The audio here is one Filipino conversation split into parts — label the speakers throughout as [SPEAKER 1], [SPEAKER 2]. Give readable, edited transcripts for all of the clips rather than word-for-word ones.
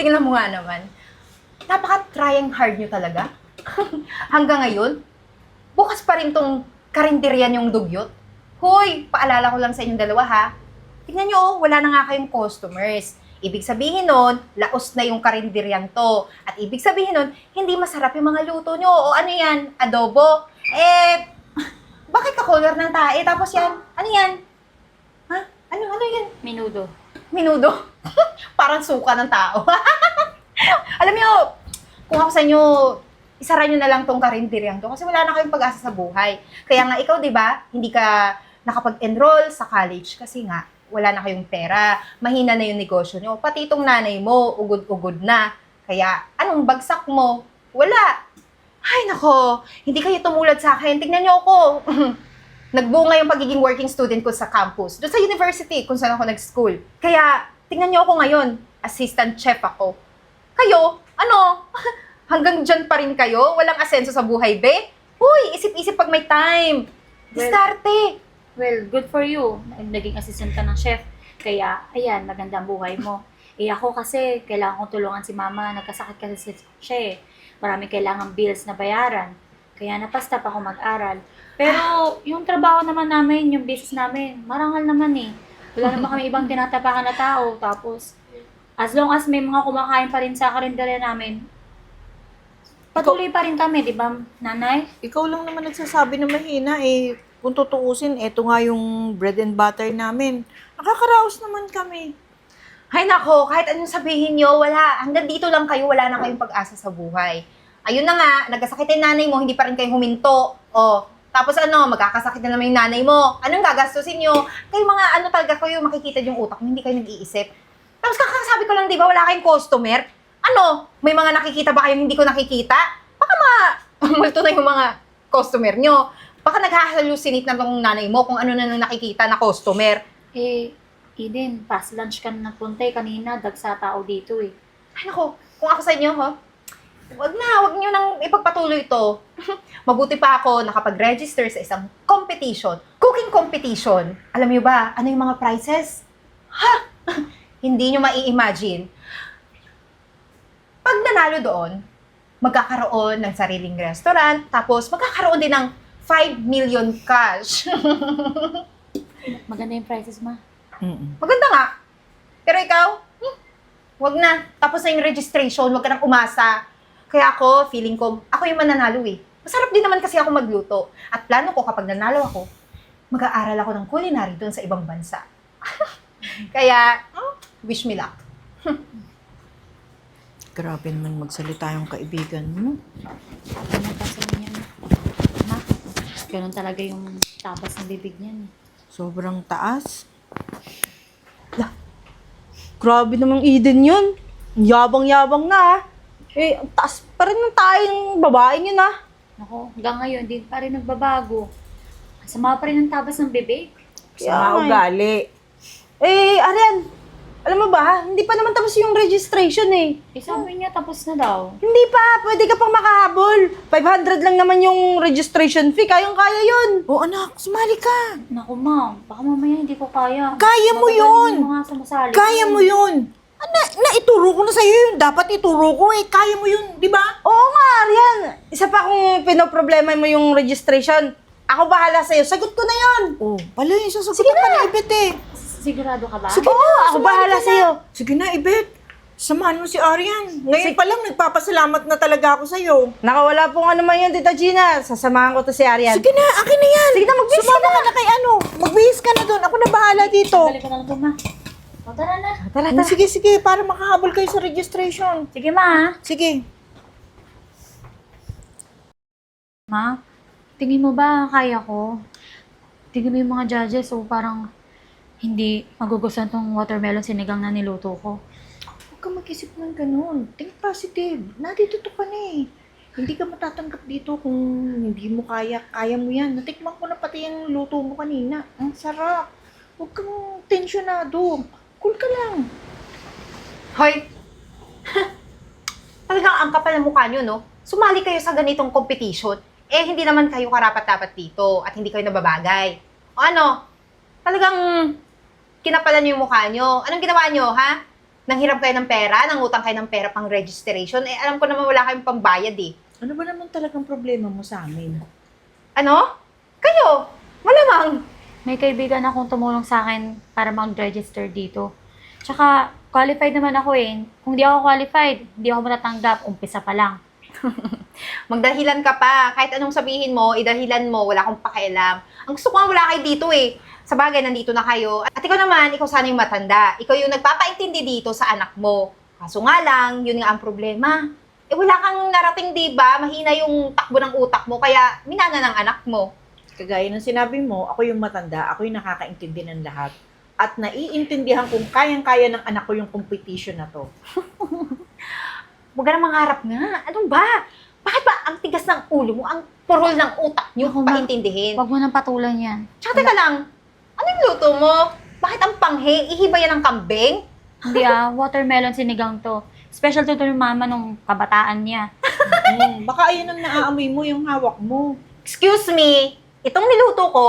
[SPEAKER 1] tingnan mo nga naman. Napaka-trying hard nyo talaga. Hanggang ngayon, bukas pa rin tong karinderyan yung dugyot. Hoy, paalala ko lang sa inyong dalawa ha. Tingnan nyo, wala na nga kayong customers. Ibig sabihin nun, laos na yung karinderyang to. At ibig sabihin nun, hindi masarap yung mga luto nyo. O ano yan? Adobo? Bakit ka-color ng tae? Tapos yan, ano yan? Ha? Ano yan?
[SPEAKER 2] Menudo.
[SPEAKER 1] Minudo. Parang suka ng tao. Alam niyo, kung ako sa inyo, isara nyo na lang tong karinderyang to kasi wala na kayong pag-asa sa buhay. Kaya nga ikaw, di ba, hindi ka nakapag-enroll sa college kasi nga, wala na kayong pera, mahina na yung negosyo nyo. Pati itong nanay mo, ugod-ugod na. Kaya, anong bagsak mo? Wala. Ay, nako, hindi kayo tumulad sa akin. Tignan nyo ako. Nagbunga yung pagiging working student ko sa campus, doon sa university kung saan ako nag-school. Kaya, tingnan nyo ako ngayon, assistant chef ako. Kayo, ano? Hanggang dyan pa rin kayo? Walang asenso sa buhay, be? Uy, isip-isip pag may time. Diskarte.
[SPEAKER 2] Well, good for you. Naging assistant ka ng chef. Kaya, ayan, maganda ang buhay mo. Ako kasi, kailangan kong tulungan si mama. Nagkasakit kasi siya eh. Maraming kailangan bills na bayaran. Kaya napastop ako mag-aral. Pero, yung trabaho naman namin, yung business namin, marangal naman eh. Wala naman kami ibang tinatapakan na tao. Tapos, as long as may mga kumakain pa rin sa karinderya namin, patuloy pa rin kami, di ba, nanay?
[SPEAKER 3] Ikaw lang naman nagsasabi na mahina eh. Kung tutuusin, eto nga yung bread and butter namin. Nakakaraos naman kami.
[SPEAKER 1] Ay nako, kahit anong sabihin nyo, wala. Hanggang dito lang kayo, wala na kayong pag-asa sa buhay. Ayun na nga, nagkasakit yung nanay mo, hindi pa rin kayo huminto. O, tapos ano, magkakasakit na naman yung nanay mo. Anong gagastusin nyo? Kayo mga ano talaga kayo, makikita yung utak mo, hindi kayo nag-iisip. Tapos kakasabi ko lang, di ba, wala kayong customer? Ano, may mga nakikita ba kayong hindi ko nakikita? Baka multo na yung mga customer nyo. Baka nag-hallucinate na tong nanay mo kung ano na nang nakikita na customer.
[SPEAKER 2] Eden, past lunch ka na nagpunta kanina, dagsa tao dito eh.
[SPEAKER 1] Ay nako, kung ako sa inyo, wag nyo nang ipagpatuloy ito. Mabuti pa ako nakapag-register sa isang competition, cooking competition. Alam niyo ba, ano yung mga prizes? Ha! Hindi nyo mai-imagine. Pag nanalo doon, magkakaroon ng sariling restaurant, tapos magkakaroon din ng 5 million cash.
[SPEAKER 2] Maganda yung prices, ma.
[SPEAKER 1] Maganda nga. Pero ikaw, wag na. Tapos na yung registration, wag ka nang umasa. Kaya ako, feeling ko, ako yung mananalo eh. Masarap din naman kasi ako magluto. At plano ko kapag nanalo ako, mag-aaral ako ng culinary doon sa ibang bansa. Kaya, wish me luck.
[SPEAKER 3] Grabe naman magsalita yung kaibigan mo.
[SPEAKER 2] Ano pa sa niyan? Ma, ganun talaga yung tabas ng bibig niyan eh.
[SPEAKER 3] Sobrang taas. Grabe namang Eden yun. Yabang-yabang na ah. Ang taas pa rin ng tayong babaeng yun ah.
[SPEAKER 2] Nako, hanggang ngayon, di pa rin nagbabago. Sama pa rin ang tabas ng bibig.
[SPEAKER 3] Sa ugali.
[SPEAKER 4] Arian, alam mo ba, hindi pa naman tapos yung registration eh.
[SPEAKER 2] Sabi niya tapos na daw.
[SPEAKER 4] Hindi pa, pwede ka pang makahabol. 500 lang naman yung registration fee, kayang-kaya yun.
[SPEAKER 3] Oh anak, sumali ka.
[SPEAKER 2] Naku, ma'am, baka mamaya hindi ko kaya.
[SPEAKER 3] Kaya mo
[SPEAKER 2] Magagaling
[SPEAKER 3] yun.
[SPEAKER 2] yung mga sumasali.
[SPEAKER 3] Kaya mo yun. Naituro ko na sa'yo yun. Dapat ituro ko eh. Kaya mo yun, di ba?
[SPEAKER 4] Oo nga, Arian. Isa pa kung pinoproblema mo yung registration, ako bahala sa'yo. Sagot ko na yun.
[SPEAKER 3] Oh, pala yun. Sasagot
[SPEAKER 4] Sige
[SPEAKER 3] ka
[SPEAKER 4] na.
[SPEAKER 3] na, Ibet eh.
[SPEAKER 2] Sigurado ka ba?
[SPEAKER 3] Sige
[SPEAKER 4] Oo,
[SPEAKER 3] na,
[SPEAKER 4] ako
[SPEAKER 3] sumali
[SPEAKER 4] bahala
[SPEAKER 3] ka na.
[SPEAKER 4] sa'yo.
[SPEAKER 3] Sige na, Ibet. Samahan mo si Arian. Ngayon pa lang, nagpapasalamat na talaga ako sa'yo.
[SPEAKER 4] Nakawala po nga naman yun, Tita Gina. Sasamahan ko to si Arian.
[SPEAKER 3] Sige na, akin na yan.
[SPEAKER 4] Sige na, magbihis ka
[SPEAKER 3] Sumama ka na kay ano. Magbihis ka na doon. Ako na bahala dito.
[SPEAKER 2] Balik ko na lang doon, ma. O, tara na.
[SPEAKER 4] Tara,
[SPEAKER 3] Oh, sige, sige. Para makahabol kayo sa registration.
[SPEAKER 2] Sige, ma.
[SPEAKER 3] Sige.
[SPEAKER 2] Ma, tingin mo ba kaya ko? Tingin mo yung mga judges, so parang hindi magugustuhan tong watermelon sinigang na niluto ko.
[SPEAKER 3] Huwag ka mag-isip ng ganun. Think positive. Nandito ka na eh. Hindi ka matatanggap dito kung hindi mo kaya. Kaya mo yan. Natikman ko na pati yung luto mo kanina. Ang sarap. Huwag kang tensyonado. Cool ka lang.
[SPEAKER 1] Hoy! Talagang ang kapal ng mukha nyo, no? Sumali kayo sa ganitong competition. Hindi naman kayo karapat-dapat dito at hindi kayo nababagay. O ano? Talagang kinapalan nyo yung mukha nyo. Anong ginawa nyo, ha? nanghiram kayo ng pera, nangutang kayo ng pera pang registration. Eh, alam ko naman wala kayong pambayad eh.
[SPEAKER 3] Ano ba naman talagang problema mo sa amin?
[SPEAKER 1] Ano? Kayo? Malamang.
[SPEAKER 2] May kaibigan akong tumulong sa akin para mag-register dito. Tsaka, qualified naman ako eh. Kung di ako qualified, hindi ako matatanggap. Umpisa pa lang.
[SPEAKER 1] Magdahilan ka pa. Kahit anong sabihin mo, idahilan mo, wala akong pakialam. Ang gusto ko nga wala kayo dito eh. Sa bagay, nandito na kayo. At ikaw naman, ikaw sana yung matanda. Ikaw yung nagpapaintindi dito sa anak mo. Kaso nga lang, yun nga ang problema. Eh wala kang narating, di ba? Mahina yung takbo ng utak mo, kaya minana ng anak mo.
[SPEAKER 3] Kagaya ng sinabi mo, ako yung matanda, ako yung nakakaintindi ng lahat. At naiintindihan kung kayang-kaya ng anak ko yung competition na to.
[SPEAKER 1] Huwag ka na mangarap nga. Ano ba? Bakit ba ang tigas ng ulo mo, ang purol ng utak niyo
[SPEAKER 2] Ako, ma.
[SPEAKER 1] paintindihin?
[SPEAKER 2] Huwag mo nang patulan yan.
[SPEAKER 1] Tsaka teka lang, ano yung luto mo? Bakit ang panghe? Ihiba yan ng kambing?
[SPEAKER 2] Hindi watermelon sinigang to. Special to ng mama nung kabataan niya.
[SPEAKER 3] Baka ayun ang naaamoy mo yung hawak mo.
[SPEAKER 1] Excuse me, itong niluto ko,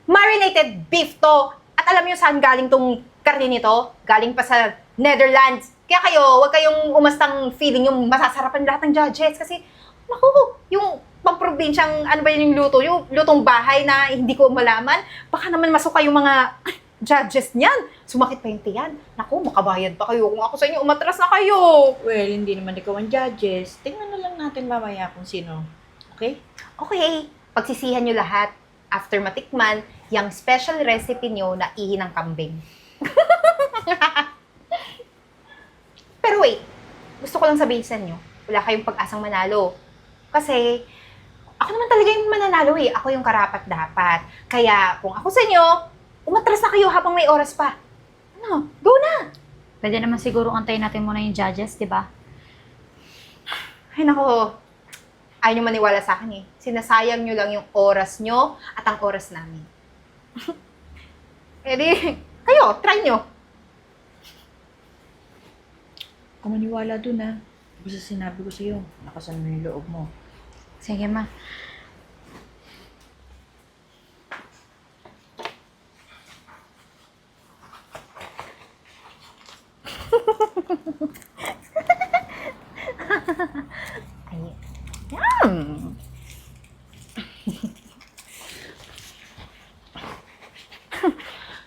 [SPEAKER 1] marinated beef to. At alam niyo saan galing tong karne nito? Galing pa sa Netherlands. Kaya kayo, huwag kayong umastang feeling yung masasarapan lahat ng judges. Kasi, naku, yung pamprobinsyang, ano ba yun yung luto? Yung lutong bahay na hindi ko malaman. Baka naman masuka yung mga judges niyan. Sumakit pa yung tiyan. Naku, makabayad pa kayo. Kung ako sa inyo, umatras na kayo.
[SPEAKER 3] Well, hindi naman ikaw ang judges. Tingnan na lang natin mamaya kung sino. Okay?
[SPEAKER 1] Okay, pagsisihan nyo lahat. After matikman, yung special recipe nyo na ihi ng kambing. Pero wait, gusto ko lang sabihin sa inyo, wala kayong pag-asang manalo. Kasi, ako naman talaga yung mananalo eh. Ako yung karapat-dapat. Kaya, kung ako sa inyo, umatras na kayo habang may oras pa. Ano? Go na!
[SPEAKER 2] Pwede naman siguro antayin natin muna yung judges, di ba?
[SPEAKER 1] Ay nako, ayaw nyo maniwala sa akin eh. Sinasayang nyo lang yung oras nyo at ang oras namin. Eh di, kayo, try nyo.
[SPEAKER 3] Kung maniwala dun Basta sinabi ko sa'yo, nakasan mo yung loob mo.
[SPEAKER 2] Sige, ma.
[SPEAKER 1] Ay, yum!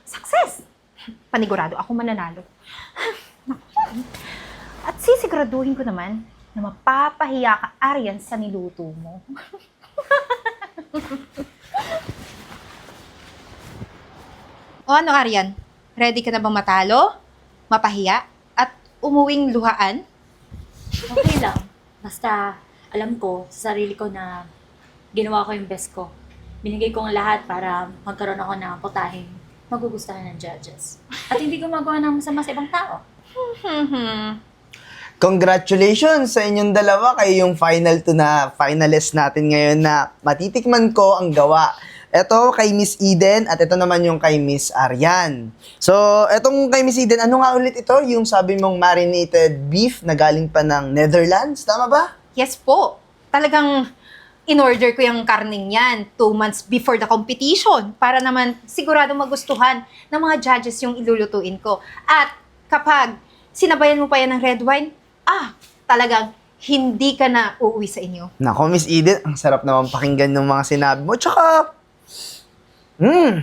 [SPEAKER 1] Success! Panigurado ako mananalo. At sisiguraduhin ko naman na mapapahiya ka, Aryan, sa niluto mo. O ano, Aryan? Ready ka na bang matalo? Mapahiya? At umuwing luhaan?
[SPEAKER 2] Okay lang. Basta, alam ko, sa sarili ko na ginawa ko yung best ko. Binigay ko ang lahat para magkaroon ako ng putahing magugustuhan ng judges. At hindi ko magawa ng masama sa ibang tao.
[SPEAKER 5] Congratulations sa inyong dalawa. Kayo yung final to na finalist natin ngayon na matitikman ko ang gawa. Ito kay Miss Eden at ito naman yung kay Miss Aryan. So, etong kay Miss Eden, ano nga ulit ito? Yung sabi mong marinated beef na galing pa ng Netherlands, tama ba?
[SPEAKER 1] Yes po. Talagang in-order ko yung karning yan 2 months before the competition para naman siguradong magustuhan ng mga judges yung ilulutuin ko. At kapag sinabayan mo pa yan ng red wine, talagang hindi ka na uuwi sa inyo.
[SPEAKER 5] Nako, Miss Eden, ang sarap naman pakinggan ng mga sinabi mo. Tsaka,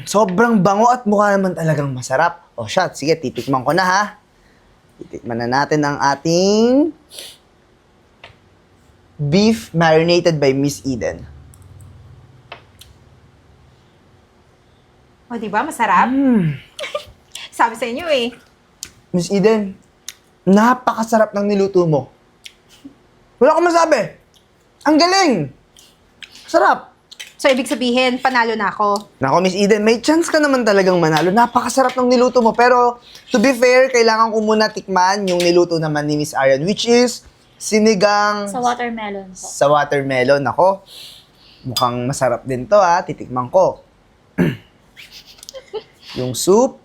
[SPEAKER 5] sobrang bango at mukha naman talagang masarap. O shot, sige, titikman ko na ha. Titikman na natin ang ating beef marinated by Miss Eden.
[SPEAKER 1] O, di ba? Masarap? Sabi sa inyo eh.
[SPEAKER 5] Miss Eden, napakasarap ng niluto mo. Wala akong masabi. Ang galing! Sarap!
[SPEAKER 1] So, ibig sabihin, panalo na ako.
[SPEAKER 5] Nako, Miss Eden, may chance ka naman talagang manalo. Napakasarap ng niluto mo. Pero, to be fair, kailangan ko muna tikman yung niluto naman ni Miss Aryan, which is sinigang
[SPEAKER 2] Sa watermelon po.
[SPEAKER 5] sa watermelon. Nako, mukhang masarap din to ha. Titikman ko. Yung soup.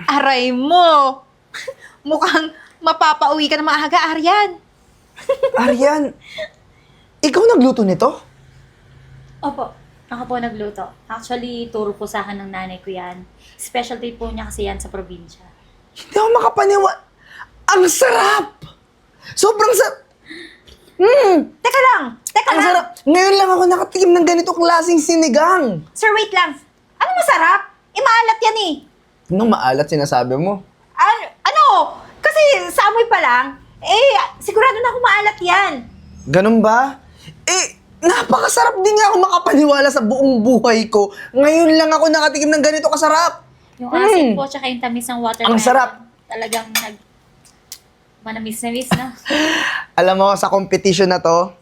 [SPEAKER 1] Aray mo! Mukhang mapapauwi ka na maaga, Aryan.
[SPEAKER 5] Aryan, ikaw nagluto nito?
[SPEAKER 2] Opo. Ako po nagluto. Actually, turo po sa akin ng nanay ko yan. Specialty po niya kasi yan sa probinsya.
[SPEAKER 5] Hindi ako Ang sarap! Sobrang
[SPEAKER 1] Teka lang! Teka
[SPEAKER 5] Ang
[SPEAKER 1] lang!
[SPEAKER 5] sarap! Ngayon lang ako nakatikim ng ganito klaseng sinigang.
[SPEAKER 1] Sir, wait lang. Ano masarap? Maalat yan eh.
[SPEAKER 5] Anong maalat sinasabi mo?
[SPEAKER 1] Ano? Kasi sa amoy pa lang, sigurado na ako maalat yan.
[SPEAKER 5] Ganun ba? Napakasarap din nga ako makapaniwala sa buong buhay ko. Ngayon lang ako nakatikim ng ganito kasarap.
[SPEAKER 2] Yung asin po, tsaka yung tamis ng watermelon.
[SPEAKER 5] Ang sarap.
[SPEAKER 2] Talagang manamis-namis na.
[SPEAKER 5] Alam mo, sa competition na to,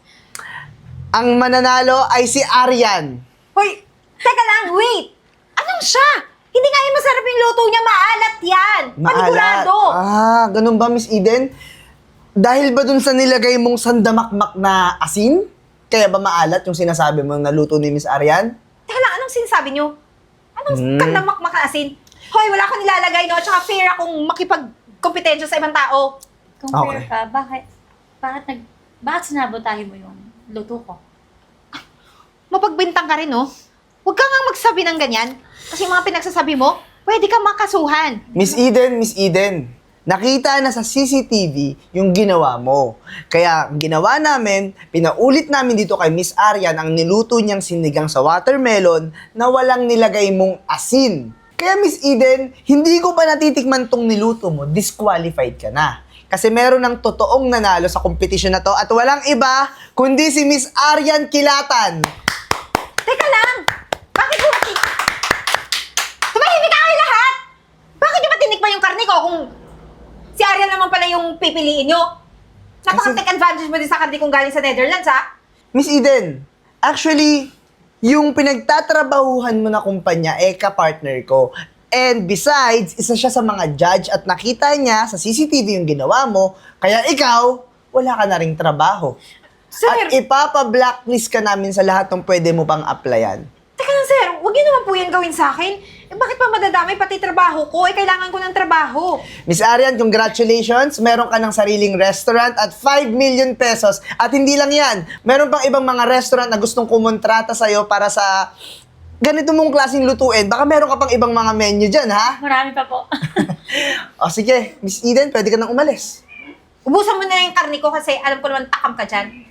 [SPEAKER 5] ang mananalo ay si Aryan.
[SPEAKER 1] Hoy, teka lang, wait. Anong siya? Hindi nga yung masarap yung luto niya, maalat yan. Panigurado.
[SPEAKER 5] Ganun ba, Miss Eden? Dahil ba dun sa nilagay mong sandamakmak na asin? Kaya ba maalat yung sinasabi mo na luto ni Miss Aryan?
[SPEAKER 1] Teka lang, anong sinasabi niyo? Anong kandamak asin? Hoy, wala akong nilalagay, no? Tsaka fair akong makipag-kompetensya sa ibang tao.
[SPEAKER 2] Kung fair ka, bakit sinabotahin mo yung luto ko?
[SPEAKER 1] Mapagbintang ka rin, no? Huwag ka nga magsabi ng ganyan. Kasi yung mga pinagsasabi mo, pwede ka makasuhan.
[SPEAKER 5] Miss Eden, nakita na sa CCTV yung ginawa mo. Kaya ang ginawa namin, pinaulit namin dito kay Miss Aryan ang niluto niyang sinigang sa watermelon na walang nilagay mong asin. Kaya Miss Eden, hindi ko pa natitikman tong niluto mo, disqualified ka na. Kasi meron ng totoong nanalo sa competition na to at walang iba kundi si Miss Aryan Kilatan.
[SPEAKER 1] Teka lang! Bakit mo tumahimik ka kayo lahat? Bakit nyo ba tinikman yung karne ko kung si Aryan naman pala yung pipiliin nyo? Napaka-take advantage mo din sa karne kong galing sa Netherlands, ha?
[SPEAKER 5] Miss Eden, actually, yung pinagtatrabahuhan mo na kumpanya, ka-partner ko. And besides, isa siya sa mga judge at nakita niya sa CCTV yung ginawa mo, kaya ikaw, wala ka na ring trabaho.
[SPEAKER 1] Sir!
[SPEAKER 5] At ipapa-blacklist ka namin sa lahat ng pwede mo pang applyan.
[SPEAKER 1] Teka lang, sir. Huwag niyo naman po yan gawin sa akin. Bakit pa madadamay pati trabaho ko? Kailangan ko ng trabaho.
[SPEAKER 5] Miss Aryan, congratulations! Meron ka ng sariling restaurant at 5 million pesos. At hindi lang yan, meron pang ibang mga restaurant na gustong kumontrata sa'yo para sa ganito mong klaseng lutuin. Baka meron ka pang ibang mga menu dyan, ha?
[SPEAKER 2] Marami pa po.
[SPEAKER 5] O sige, Miss Eden, pwede ka nang umalis.
[SPEAKER 1] Ubusan mo na lang yung karne ko kasi alam ko naman takam ka dyan.